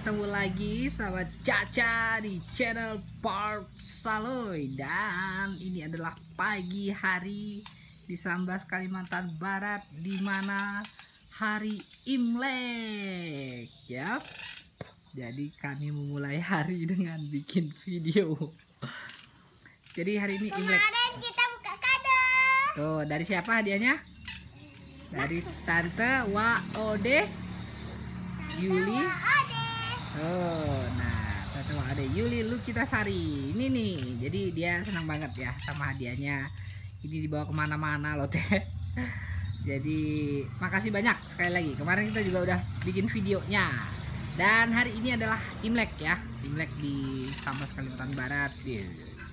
ketemu lagi sama Caca di channel Park Saloy. Dan ini adalah pagi hari di Sambas, Kalimantan Barat, di mana hari Imlek ya. Jadi kami memulai hari dengan bikin video. Jadi hari ini Imlek. Kemarin kita buka kado. Tuh, dari siapa hadiahnya? Dari Tante Waode Yuli. Oh, nah, Tante Waode Yuli Lukitasari. Ini nih, jadi dia senang banget ya sama hadiahnya. Ini dibawa kemana-mana loh teh. Jadi makasih banyak sekali lagi. Kemarin kita juga udah bikin videonya. Dan hari ini adalah Imlek ya. Imlek di Sambas, Kalimantan Barat.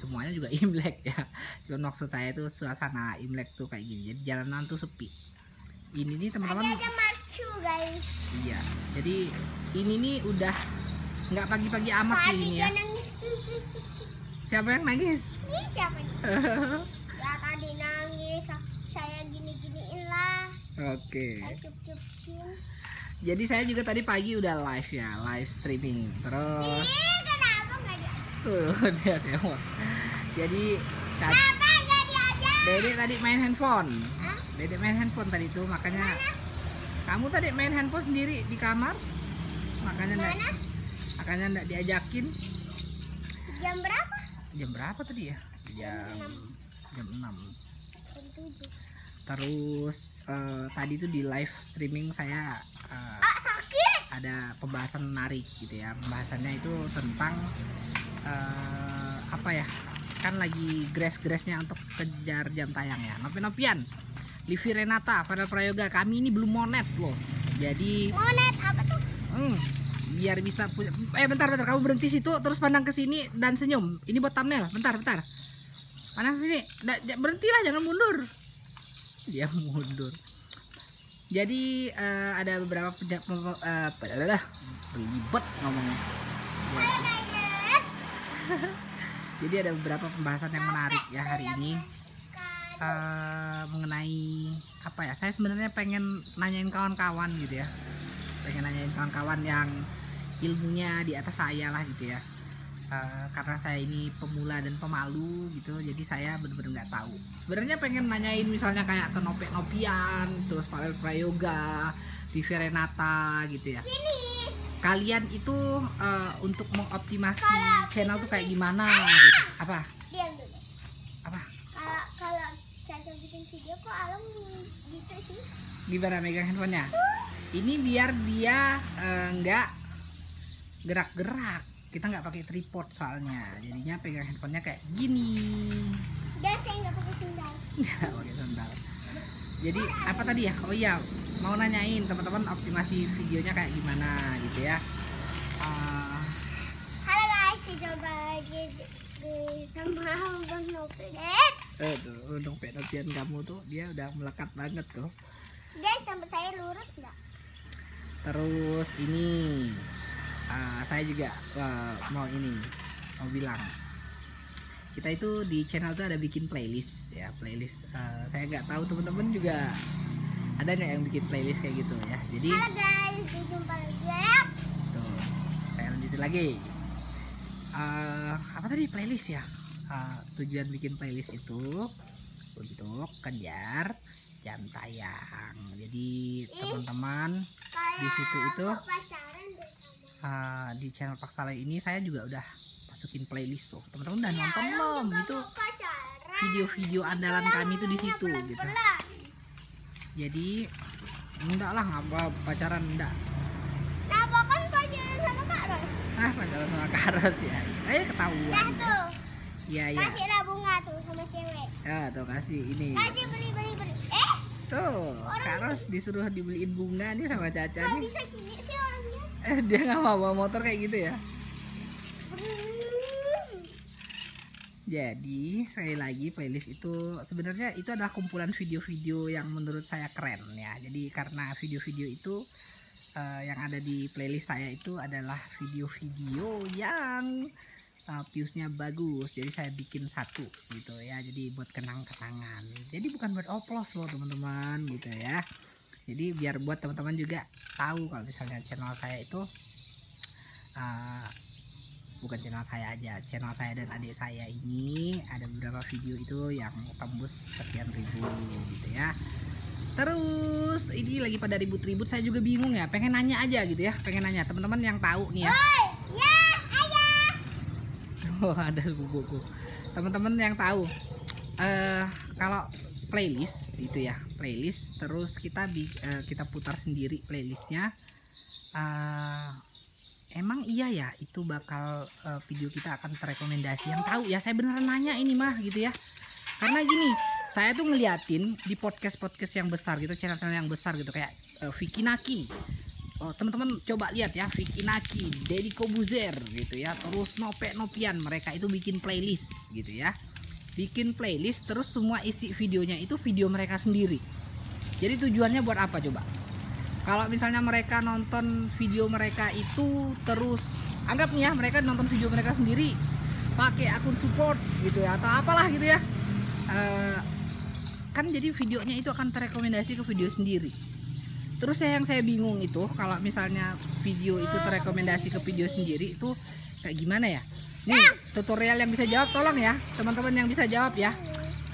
Semuanya juga Imlek ya. Cuma maksud saya itu suasana Imlek tuh kayak gini. Jadi jalanan tuh sepi. Ini nih teman-teman. Ada macu guys. Iya. Jadi ini nih udah nggak pagi-pagi amat sih ini ya. Nangis. Siapa yang nangis? Ini siapa nih? Ya tadi nangis. Saya gini-giniin lah. Oke. Saya cup-cupin. Jadi saya juga tadi pagi udah live ya, live streaming. Terus Kenapa nggak diajak? tuh dia semua. Jadi Kenapa nggak diajak? Dede tadi main handphone. Hah? Dede main handphone tadi tuh, makanya kamu tadi main handphone sendiri di kamar. Makanya enggak diajakin. Jam berapa? Jam berapa tadi ya? Jam 6. Jam 7. Terus tadi tuh di live streaming saya Sakit. ada pembahasan menarik gitu ya. Pembahasannya itu tentang apa ya? Kan lagi grace-nya untuk kejar jam tayang ya. Nopi-nopian. Livi Renata, Fadel Prayoga, kami ini belum monet loh. Jadi Monet apa tuh? biar bisa punya. Bentar, kamu berhenti situ terus pandang ke sini dan senyum. Ini buat thumbnail. Bentar. Pandang sini. Berhentilah, jangan mundur. Dia mundur. Jadi ada beberapa ribet ngomongnya. Jadi ada beberapa pembahasan yang menarik ya hari ini. Mengenai apa ya, saya sebenarnya pengen nanyain kawan-kawan gitu ya, pengen nanyain kawan-kawan yang ilmunya di atas saya lah gitu ya, karena saya ini pemula dan pemalu gitu, jadi saya bener-bener nggak tahu. Sebenarnya pengen nanyain misalnya kayak ke Nopian, terus Fadel Prayoga, Livi Renata gitu ya. Sini. Kalian itu untuk mengoptimasi channel tuh kayak gimana gitu? Apa? Diam dulu. Apa? Kalau Caca bikin video kok Alam gitu sih? Gimana megang handphonenya? Ini biar dia nggak gerak-gerak. Kita nggak pakai tripod soalnya. Jadinya pegang handphonenya kayak gini. Dan saya nggak pakai sandal. Nggak pakai sandal. Jadi apa tadi ya? Oh iya, mau nanyain teman-teman optimasi videonya kayak gimana gitu ya. Halo guys, kita lagi sama Bang Nopet. Tuh, dompet-dompetian kamu tuh dia udah melekat banget tuh. Guys, sampai saya lurus nggak? Terus ini saya juga mau bilang, kita itu di channel tuh ada bikin playlist ya, playlist. Saya nggak tahu teman-teman juga ada nggak yang bikin playlist kayak gitu ya. Jadi Halo guys, jumpa lagi ya. tuh, saya lanjutin lagi. Apa tadi playlist ya? Tujuan bikin playlist itu untuk kejar jam tayang. Jadi teman-teman di situ itu Pacaran deh sama. di channel Pak Saleh ini saya juga udah masukin playlist tuh. Teman-teman udah Ya, nonton Alam belum? juga Itu mau pacaran. video-video andalan kami tuh di situ gitu. Pelan-pelan. Jadi enggak lah, ngapa pacaran enggak. Nah, kan pacaran sama Kak Ros. Pacaran sama Karos ya. Ketahuan. Nah tuh, Iya. kasihlah bunga tuh sama cewek. Tuh kasih ini. Kasih beli. Tuh, Karos disuruh dibeliin bunga nih sama Caca Kok nih. bisa gini sih orangnya? Dia nggak mau bawa motor kayak gitu ya. Jadi sekali lagi playlist itu sebenarnya itu adalah kumpulan video-video yang menurut saya keren ya. Jadi karena video-video itu yang ada di playlist saya itu adalah video-video yang viewsnya bagus. Jadi saya bikin satu gitu ya. Jadi buat kenang-kenangan. Jadi bukan buat oplos loh teman-teman gitu ya. Jadi biar buat teman-teman juga tahu kalau misalnya channel saya itu bukan channel saya aja, channel saya dan adik saya ini ada beberapa video itu yang tembus sekian ribu gitu ya. Terus ini lagi pada ribut-ribut, saya juga bingung ya, pengen nanya aja gitu ya, pengen nanya teman-teman yang tahu nih ya. Oh, ada buku. Teman-teman yang tahu kalau playlist itu ya, playlist terus kita putar sendiri playlistnya, emang iya ya itu bakal video kita akan terrekomendasi? Yang tahu ya, saya beneran nanya ini mah gitu ya, karena gini, saya tuh ngeliatin di podcast yang besar gitu, channel-channel yang besar gitu kayak Vicky Naki. Oh, teman-teman coba lihat ya, Vicky Naki, Deddy Kobuzer gitu ya, terus Nopian, mereka itu bikin playlist gitu ya, bikin playlist terus semua isi videonya itu video mereka sendiri. Jadi tujuannya buat apa coba? Kalau misalnya mereka nonton video mereka itu terus, anggap nih ya mereka nonton video mereka sendiri pakai akun support gitu ya, atau apalah gitu ya, kan jadi videonya itu akan terrekomendasi ke video sendiri. Terus yang saya bingung itu kalau misalnya video itu terrekomendasi ke video sendiri itu kayak gimana ya? Nih tutorial yang bisa jawab tolong ya, teman-teman yang bisa jawab ya.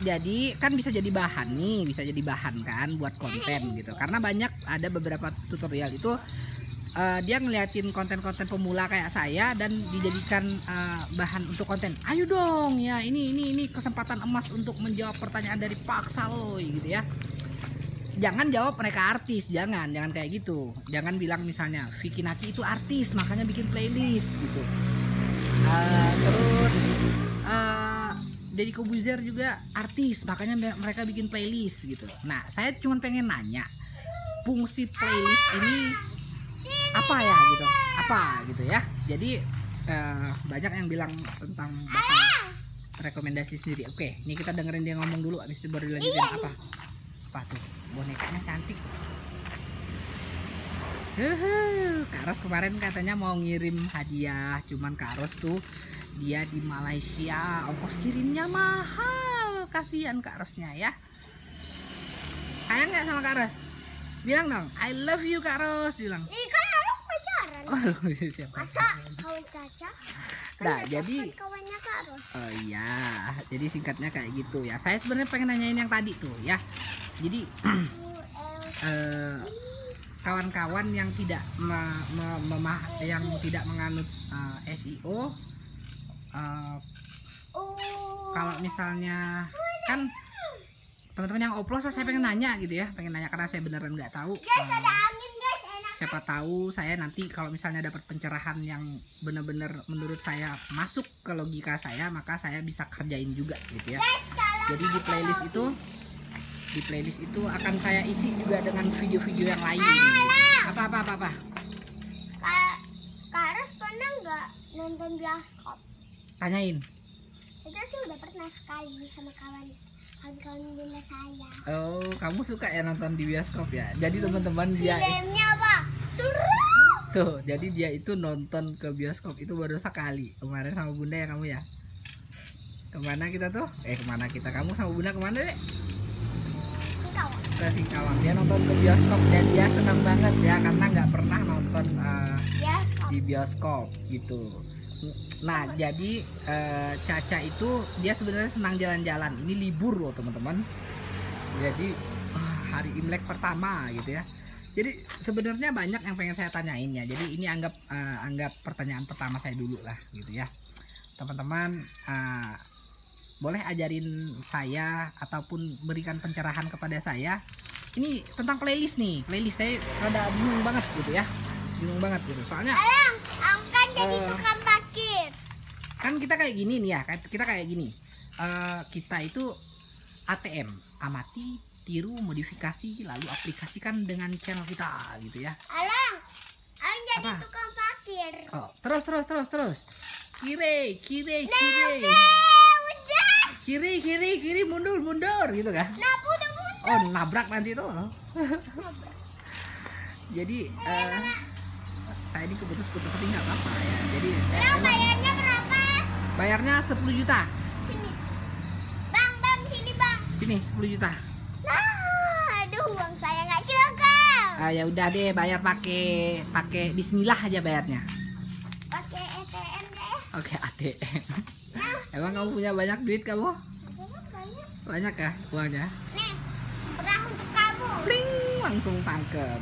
Jadi kan bisa jadi bahan nih, bisa jadi bahan kan buat konten gitu. Karena banyak ada beberapa tutorial itu dia ngeliatin konten-konten pemula kayak saya dan dijadikan bahan untuk konten. Ayo dong ya, ini kesempatan emas untuk menjawab pertanyaan dari Pak Saloy gitu ya. Jangan jawab mereka artis, jangan kayak gitu. Jangan bilang misalnya Vicky Naki itu artis makanya bikin playlist gitu. Terus Deddy Kobuzer juga artis makanya mereka bikin playlist gitu. Nah, saya cuma pengen nanya, fungsi playlist ini apa ya gitu, apa gitu ya. Jadi banyak yang bilang tentang bakal rekomendasi sendiri. Oke, ini kita dengerin dia ngomong dulu, habis itu baru dilanjutin. Apa tuh, bonekanya cantik. Kak Ros kemarin katanya mau ngirim hadiah, cuman Kak Ros tuh dia di Malaysia, ongkos kirimnya mahal, kasihan Kak Rosnya ya. Sayang nggak sama Kak Ros? Bilang dong, I love you Kak Ros, bilang. Kan aku pacaran. Oh, siapa? Masa kawan Caca? Nah, jadi kawannya Kak Ros. Oh iya, jadi singkatnya kayak gitu ya. Saya sebenarnya pengen nanyain yang tadi tuh ya. Jadi kawan-kawan yang tidak yang tidak menganut SEO, kalau misalnya kan teman-teman yang oplos, saya pengen nanya gitu ya, pengen nanya karena saya beneran nggak tahu. Siapa tahu saya nanti kalau misalnya dapat pencerahan yang benar-benar menurut saya masuk ke logika saya, maka saya bisa kerjain juga gitu ya. Jadi di playlist itu akan saya isi juga dengan video-video yang lain gitu. Apa Kak Ros pernah nggak nonton bioskop? Tanyain. Itu sih udah pernah sekali sama kawan-kawan bunda saya. Oh, kamu suka ya nonton di bioskop ya? Jadi teman-teman dia filmnya apa? Suruh. Tuh, jadi dia itu nonton ke bioskop itu baru sekali kemarin sama bunda ya kamu ya. Kemana kita tuh? Kemana kita? Kamu sama bunda kemana deh? Singkawang. Ke Singkawang. Dia nonton ke bioskop dan dia senang banget ya karena nggak pernah nonton di bioskop gitu. Nah, jadi Caca itu dia sebenarnya senang jalan-jalan. Ini libur loh teman-teman. Jadi hari Imlek pertama gitu ya. Jadi sebenarnya banyak yang pengen saya tanyain ya. Jadi ini anggap pertanyaan pertama saya dulu lah gitu ya. Teman-teman boleh ajarin saya ataupun berikan pencerahan kepada saya. Ini tentang playlist nih. Playlist saya rada bingung banget gitu ya. Bingung banget gitu. Soalnya kan jadi tukang parkir. Kan kita kayak gini nih ya. Kita kayak gini. Kita itu ATM, amati, tiru, modifikasi, lalu aplikasikan dengan channel kita gitu ya. Alang jadi apa? Tukang parkir. Oh, terus. Kiri. Udah. Kiri, mundur gitu kan. Nah, udah mundur. Oh, nabrak nanti tuh. Jadi saya ini keputus-putus tapi nggak apa-apa ya. Jadi bayarnya berapa? Bayarnya 10 juta. Sini. Bang, sini bang. Sini 10 juta. Nah, aduh uang saya nggak cukup. Ya udah deh, bayar pakai Bismillah aja bayarnya. Oke, ATM. Emang kamu punya banyak duit kamu? Banyak. Banyak ya uangnya? Nih, beras untuk kamu. Pling, langsung tangkep.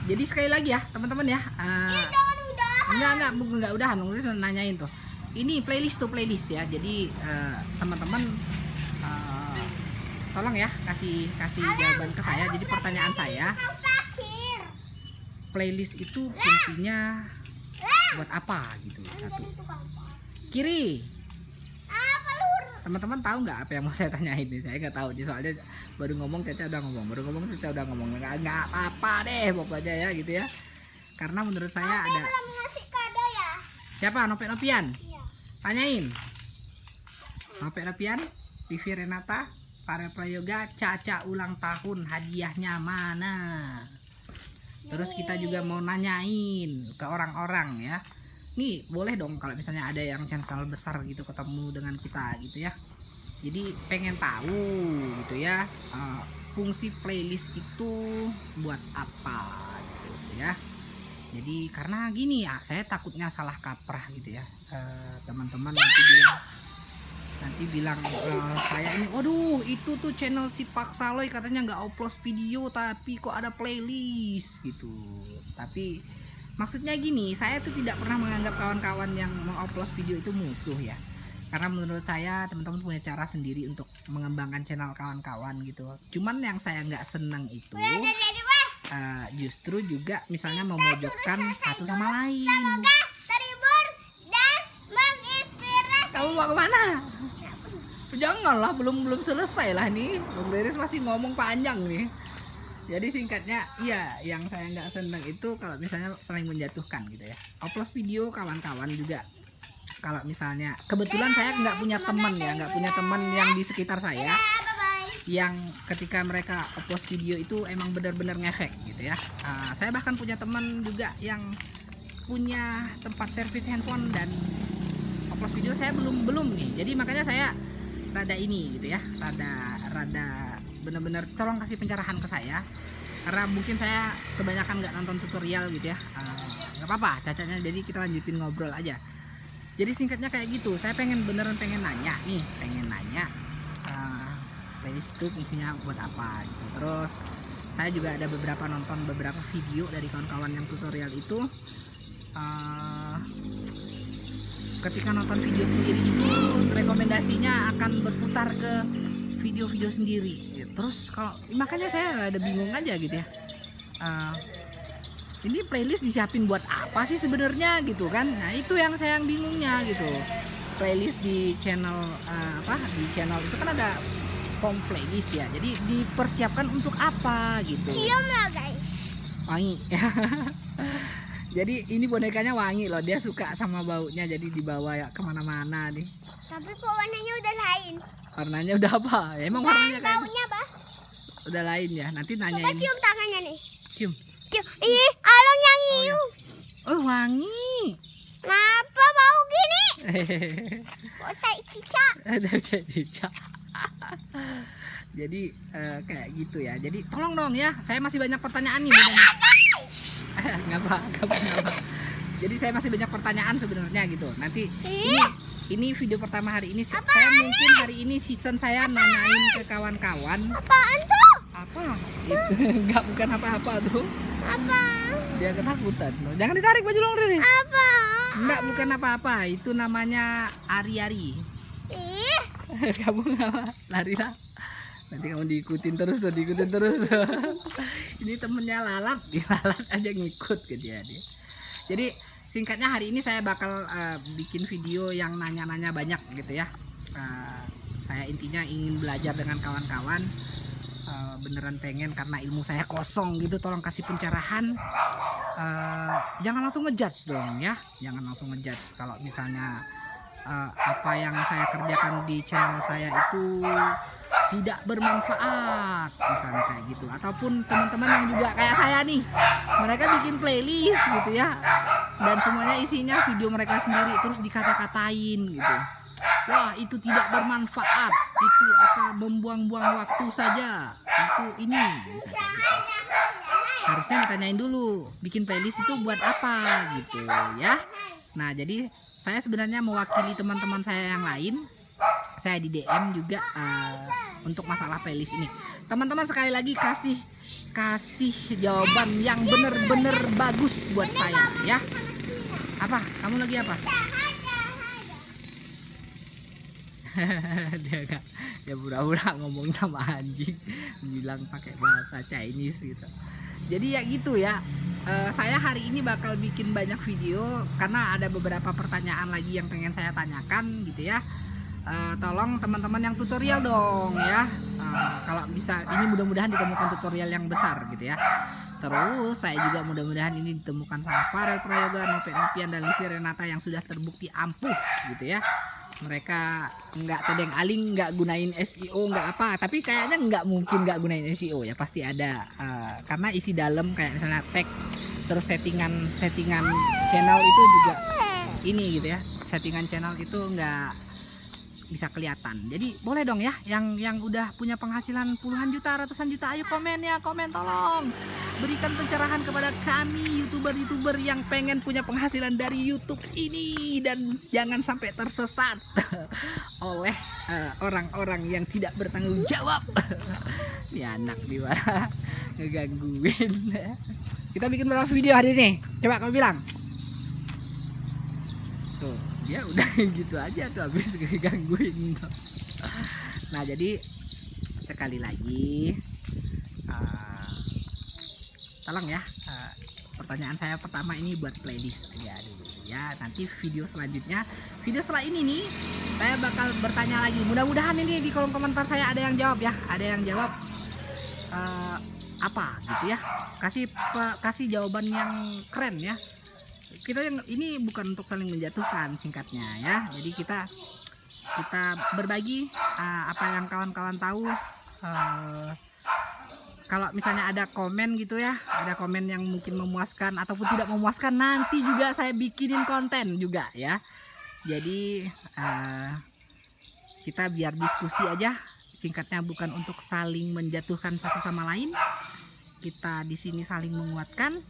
Jadi sekali lagi ya teman-teman ya. Jangan udah. Enggak udahan, cuma nanyain tuh. Ini playlist ya. Jadi teman-teman tolong ya kasih jawaban ke saya. Jadi pertanyaan saya, playlist itu fungsinya buat apa gitu? Satu. Kiri. Apa lur? Teman-teman tahu nggak apa yang mau saya tanyain nih? Saya nggak tahu. Soalnya baru ngomong Caca udah ngomong. Nggak apa-apa deh pokoknya ya gitu ya. Karena menurut saya ada. Belum ngasih kado ya? Siapa? Nopian? Iya. Tanyain. Nopian, Vivi Renata, Para Prayoga, Caca ulang tahun, hadiahnya mana? Terus kita juga mau nanyain ke orang-orang ya. Nih boleh dong kalau misalnya ada yang channel besar gitu ketemu dengan kita gitu ya. Jadi pengen tahu gitu ya, fungsi playlist itu buat apa gitu ya. Jadi karena gini ya, saya takutnya salah kaprah gitu ya. Teman-teman nanti bilang saya ini, waduh itu tuh channel si Pak Saloy katanya nggak upload video tapi kok ada playlist gitu. Tapi maksudnya gini, saya tuh tidak pernah menganggap kawan-kawan yang mengupload video itu musuh ya. Karena menurut saya teman-teman punya cara sendiri untuk mengembangkan channel kawan-kawan gitu. Cuman yang saya nggak seneng itu justru juga misalnya memojokkan satu sama lain. Semoga terhibur dan menginspirasi. Kamu mau kemana? Janganlah, belum selesai lah nih. Bang Riris masih ngomong panjang nih. Jadi singkatnya, iya yang saya nggak seneng itu kalau misalnya saling menjatuhkan gitu ya. Upload video kawan-kawan juga. Kalau misalnya kebetulan saya nggak punya teman ya, nggak punya teman yang di sekitar saya yang ketika mereka upload video itu emang benar-benar ngefek gitu ya. Saya bahkan punya teman juga yang punya tempat servis handphone dan upload video saya belum nih. Jadi makanya saya rada ini gitu ya, rada bener-bener tolong kasih pencerahan ke saya karena mungkin saya kebanyakan nggak nonton tutorial gitu ya. Nggak apa-apa cacatnya, jadi kita lanjutin ngobrol aja. Jadi singkatnya kayak gitu, saya beneran pengen nanya playlist itu fungsinya buat apa gitu. Terus saya juga ada nonton beberapa video dari kawan-kawan yang tutorial itu. Ketika nonton video sendiri itu rekomendasinya akan berputar ke video-video sendiri gitu. Terus kalau makanya saya ada bingung aja gitu ya, ini playlist disiapin buat apa sih sebenarnya gitu kan. Nah itu yang saya bingungnya gitu. Playlist di channel di channel itu kan ada home playlist ya, jadi dipersiapkan untuk apa gitu. Cium lah guys. Wangi. Jadi ini bonekanya wangi loh, dia suka sama baunya, jadi dibawa ya kemana-mana nih. Tapi kok warnanya udah lain. Warnanya udah apa? Emang warnanya kayak baunya apa? Udah lain ya. Nanti nanyain. Coba cium tangannya nih. Cium. Ih, alung yang nyium. Oh wangi. Kenapa bau gini? Kok tai cicak? Tai cicak. Jadi kayak gitu ya. Jadi tolong dong ya, saya masih banyak pertanyaan nih. Nggak apa. Jadi saya masih banyak pertanyaan sebenarnya gitu. Nanti ini video pertama hari ini. Saya mungkin hari ini season saya nanyain ke kawan-kawan. Apaan tuh? Apa? Itu nggak, bukan apa-apa tuh. Apa? Dia ketakutan. Jangan ditarik baju long Riri. Apa? Enggak, bukan apa-apa. Itu namanya ari-ari. Ih. Kamu nggak lari lah. Nanti kamu diikutin terus tuh. Ini temennya lalat, dilalat aja ngikut ke dia. Jadi singkatnya hari ini saya bakal bikin video yang nanya-nanya banyak gitu ya. Saya intinya ingin belajar dengan kawan-kawan. Beneran pengen karena ilmu saya kosong gitu. Tolong kasih pencerahan. Jangan langsung ngejudge dong ya. Jangan langsung ngejudge kalau misalnya apa yang saya kerjakan di channel saya itu tidak bermanfaat misalnya kayak gitu, ataupun teman-teman yang juga kayak saya nih, mereka bikin playlist gitu ya dan semuanya isinya video mereka sendiri terus dikata-katain gitu. Wah itu tidak bermanfaat, itu akan membuang-buang waktu saja, itu ini harusnya ditanyain dulu bikin playlist itu buat apa gitu ya. Nah, jadi saya sebenarnya mewakili teman-teman saya yang lain. Saya di DM juga untuk masalah playlist ini. Teman-teman sekali lagi kasih jawaban yang bener-bener bagus buat saya ya. Apa? Kamu lagi apa? dia pura-pura ngomong sama anjing, bilang pakai bahasa Chinese gitu. Jadi ya gitu ya. Saya hari ini bakal bikin banyak video karena ada beberapa pertanyaan lagi yang pengen saya tanyakan gitu ya. Tolong teman-teman yang tutorial dong ya. Kalau bisa ini mudah-mudahan ditemukan tutorial yang besar gitu ya. Terus saya juga mudah-mudahan ini ditemukan sama Farel Prayoga, Nopian dan Livi Renata yang sudah terbukti ampuh gitu ya. Mereka nggak tedeng aling, nggak gunain SEO, nggak apa, tapi kayaknya nggak mungkin nggak gunain SEO ya, pasti ada. Karena isi dalam kayak misalnya tag, terus settingan channel itu juga ini gitu ya, settingan channel itu nggak bisa kelihatan. Jadi boleh dong ya yang udah punya penghasilan puluhan juta, ratusan juta, ayo komen ya, komen, tolong berikan pencerahan kepada kami youtuber yang pengen punya penghasilan dari YouTube ini dan jangan sampai tersesat oleh orang-orang yang tidak bertanggung jawab. Ya anak di mana ngegangguin. Kita bikin berapa video hari ini? Coba kamu bilang. Tuh, dia udah gitu aja tuh habis gangguin. Nah, jadi sekali lagi tolong ya, pertanyaan saya pertama ini buat playlist aja dulu ya. Nanti video selanjutnya, video setelah ini nih, saya bakal bertanya lagi. Mudah-mudahan ini di kolom komentar saya ada yang jawab ya, ada yang jawab apa gitu ya. Kasih jawaban yang keren ya. Kita yang ini bukan untuk saling menjatuhkan singkatnya ya. Jadi kita berbagi apa yang kawan-kawan tahu. Kalau misalnya ada komen gitu ya, ada komen yang mungkin memuaskan ataupun tidak memuaskan, nanti juga saya bikinin konten juga ya. Jadi kita biar diskusi aja, singkatnya bukan untuk saling menjatuhkan satu sama lain. Kita di sini saling menguatkan.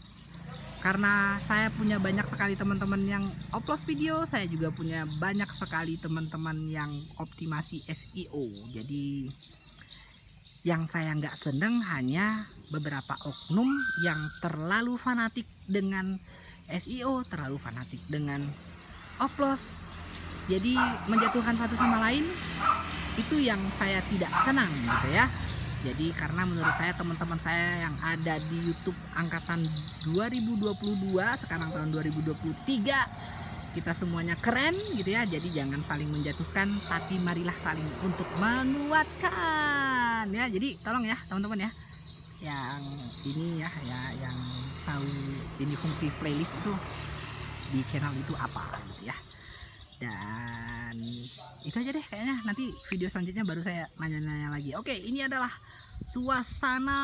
Karena saya punya banyak sekali teman-teman yang upload video, saya juga punya banyak sekali teman-teman yang optimasi SEO. Jadi yang saya nggak seneng hanya beberapa oknum yang terlalu fanatik dengan SEO, terlalu fanatik dengan upload. Jadi menjatuhkan satu sama lain itu yang saya tidak senang gitu ya. Jadi karena menurut saya teman-teman saya yang ada di YouTube angkatan 2022, sekarang tahun 2023, kita semuanya keren gitu ya. Jadi jangan saling menjatuhkan, tapi marilah saling untuk menguatkan ya. Jadi tolong ya teman-teman ya, yang ini ya, yang tahu ini fungsi playlist itu di channel itu apa gitu ya. Dan itu aja deh kayaknya. Nanti video selanjutnya baru saya nanya-nanya lagi. Oke, ini adalah suasana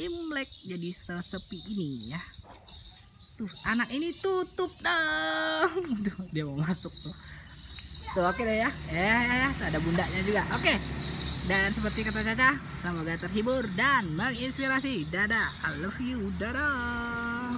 Imlek jadi sesepi ini ya. Tuh, anak ini tutup dong. Tuh, dia mau masuk tuh. Tuh, oke deh ya. Ya, ada bundanya juga. Oke. Dan seperti kata Caca, semoga terhibur dan menginspirasi. Dadah, I love you. Dadah.